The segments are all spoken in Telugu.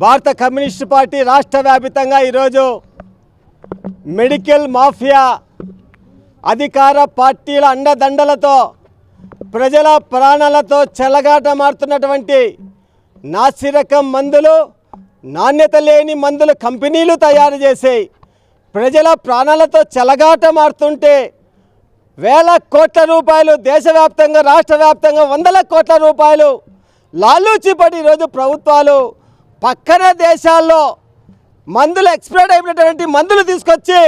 భారత కమ్యూనిస్ట్ పార్టీ రాష్ట్ర వ్యాప్తంగా ఈరోజు మెడికల్ మాఫియా అధికార పార్టీల అండదండలతో ప్రజల ప్రాణాలతో చెలగాటమాడుతున్నటువంటి నాసిరకం మందులు, నాణ్యత లేని మందులు కంపెనీలు తయారు చేసి ప్రజల ప్రాణాలతో చెలగాటమాడుతుంటే వేల కోట్ల రూపాయలు దేశవ్యాప్తంగా రాష్ట్ర వ్యాప్తంగా వందల కోట్ల రూపాయలు లాలూచిపడి ఈరోజు ప్రభుత్వాలు పక్కన దేశాల్లో మందులు ఎక్స్పైర్ అయినటువంటి మందులు తీసుకొచ్చి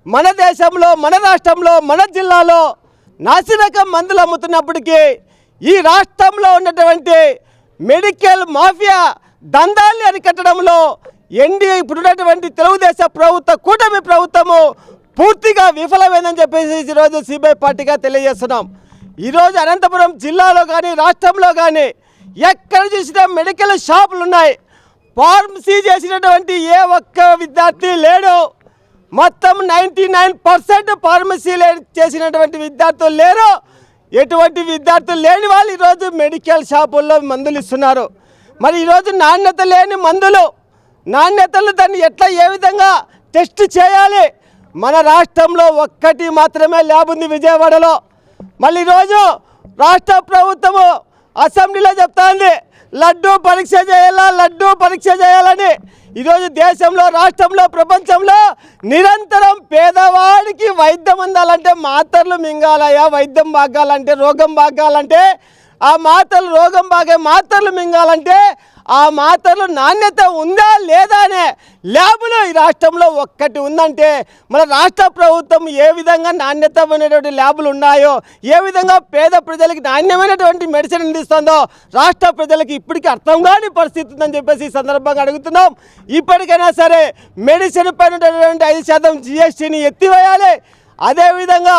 మన దేశంలో, మన రాష్ట్రంలో, మన జిల్లాలో నాసిరకం మందులు అమ్ముతున్నప్పటికీ ఈ రాష్ట్రంలో ఉన్నటువంటి మెడికల్ మాఫియా దందాల్ని అరికట్టడంలో ఇప్పుడున్నటువంటి తెలుగుదేశం ప్రభుత్వం, కూటమి ప్రభుత్వము పూర్తిగా విఫలమైందని చెప్పేసి ఈరోజు సిబిఐ పార్టీగా తెలియజేస్తున్నాం. ఈరోజు అనంతపురం జిల్లాలో కానీ రాష్ట్రంలో కానీ ఎక్కడ చూసినా మెడికల్ షాపులు ఉన్నాయి. ఫార్మసీ చేసినటువంటి ఏ ఒక్క విద్యార్థి లేడు. మొత్తం 99% ఫార్మసీ చేసినటువంటి విద్యార్థులు లేరు. ఎటువంటి విద్యార్థులు లేని వాళ్ళు ఈరోజు మెడికల్ షాపుల్లో మందులు ఇస్తున్నారు. మరి ఈరోజు నాణ్యత లేని మందులు, నాణ్యతలు దాన్ని ఏ విధంగా టెస్ట్ చేయాలి? మన రాష్ట్రంలో ఒక్కటి మాత్రమే ల్యాబ్ ఉంది, విజయవాడలో. మళ్ళీ ఈరోజు రాష్ట్ర ప్రభుత్వము అసెంబ్లీలో చెప్తాంది లడ్డూ పరీక్ష చేయాలా, లడ్డూ పరీక్ష చేయాలని. ఈరోజు దేశంలో, రాష్ట్రంలో, ప్రపంచంలో నిరంతరం పేదవాడికి వైద్యం అందాలంటే మాత్రలు మింగాలయా. వైద్యం బాగాలంటే, రోగం బాగాలంటే ఆ మాత్రలు, రోగం బాగే మాత్రలు మింగాలంటే ఆ మాత్రలు నాణ్యత ఉందా లేదా అనే ల్యాబులు ఈ రాష్ట్రంలో ఒక్కటి ఉందంటే మన రాష్ట్ర ప్రభుత్వం ఏ విధంగా నాణ్యతమైనటువంటి ల్యాబులు ఉన్నాయో, ఏ విధంగా పేద ప్రజలకి నాణ్యమైనటువంటి మెడిసిన్ అందిస్తుందో రాష్ట్ర ప్రజలకి ఇప్పటికీ అర్థం కాని పరిస్థితి ఉందని చెప్పేసి ఈ సందర్భంగా అడుగుతున్నాం. ఇప్పటికైనా సరే మెడిసిన్ పైన 5% GSTని ఎత్తివేయాలి. అదేవిధంగా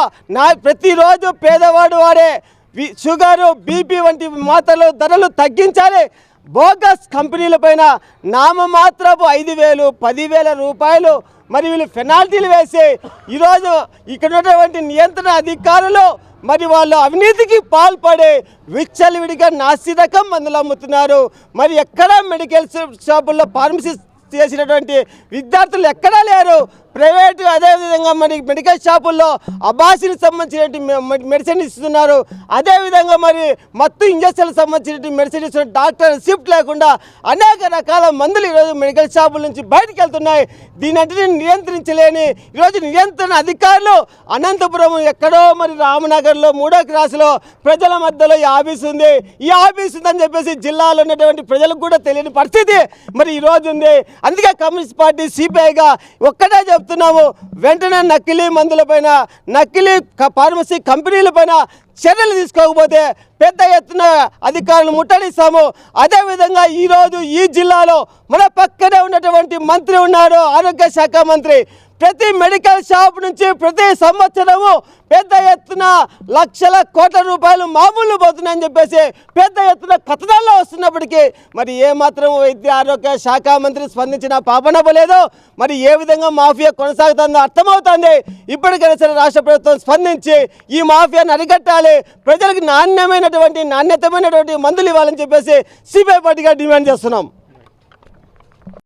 ప్రతిరోజు పేదవాడు వాడే షుగరు, BP వంటి మాత్రలు ధరలు తగ్గించాలి. బోగస్ కంపెనీల పైన నామమాత్రపు 5,000, 10,000 రూపాయలు మరి వీళ్ళు పెనాల్టీలు వేసి ఈరోజు ఇక్కడ ఉన్నటువంటి నియంత్రణ అధికారులు మరి వాళ్ళు అవినీతికి పాల్పడి విచ్చలవిడిగా నాసిరకం మందులు అమ్ముతున్నారు. మరి ఎక్కడా మెడికల్ షాపుల్లో ఫార్మసీ చేసినటువంటి విద్యార్థులు ఎక్కడా లేరు. ప్రైవేటు అదేవిధంగా మరి మెడికల్ షాపుల్లో అబాసికి సంబంధించినటువంటి మెడిసిన్ ఇస్తున్నారు. అదేవిధంగా మరి మత్తు ఇంజక్షన్లకు సంబంధించినటువంటి మెడిసిన్ ఇస్తున్న డాక్టర్ రిసిప్ట్ లేకుండా అనేక రకాల మందులు ఈరోజు మెడికల్ షాపుల నుంచి బయటకు వెళ్తున్నాయి. దీనంటిని నియంత్రించలేని ఈరోజు నియంత్రణ అధికారులు అనంతపురం ఎక్కడో మరి రామనగర్లో 3వ క్రాస్లో ప్రజల మధ్యలో ఈ ఆఫీస్ ఉంది. ఈ ఆఫీస్ ఉందని చెప్పేసి జిల్లాలో ఉన్నటువంటి ప్రజలకు కూడా తెలియని పరిస్థితి మరి ఈరోజు ఉంది. అందుకే కమ్యూనిస్ట్ పార్టీ సిపిఐగా ఒక్కటే చెప్తున్నాము, వెంటనే నకిలీ మందులపైన, నకిలీ ఫార్మసీ కంపెనీలపైన చర్యలు తీసుకోకపోతే పెద్ద ఎత్తున అధికారులు ముట్టడిస్తాము. అదేవిధంగా ఈరోజు ఈ జిల్లాలో మన పక్కనే ఉన్నటువంటి మంత్రి ఉన్నారు, ఆరోగ్య శాఖ మంత్రి. ప్రతి మెడికల్ షాప్ నుంచి ప్రతి సంవత్సరము పెద్ద ఎత్తున లక్షల కోట్ల రూపాయలు మామూలు పోతున్నాయని చెప్పేసి పెద్ద ఎత్తున కథనాల్లో వస్తున్నప్పటికీ మరి ఏమాత్రం వైద్య ఆరోగ్య శాఖ మంత్రి స్పందించిన పాపన పోలేదు. మరి ఏ విధంగా మాఫియా కొనసాగుతుందో అర్థమవుతుంది. ఇప్పటికైనా సరే రాష్ట్ర ప్రభుత్వం స్పందించి ఈ మాఫియాను అరికట్టాలి, ప్రజలకు నాణ్యతమైనటువంటి మందులు ఇవ్వాలని చెప్పేసి సిపిఐ పార్టీగా డిమాండ్ చేస్తున్నాం.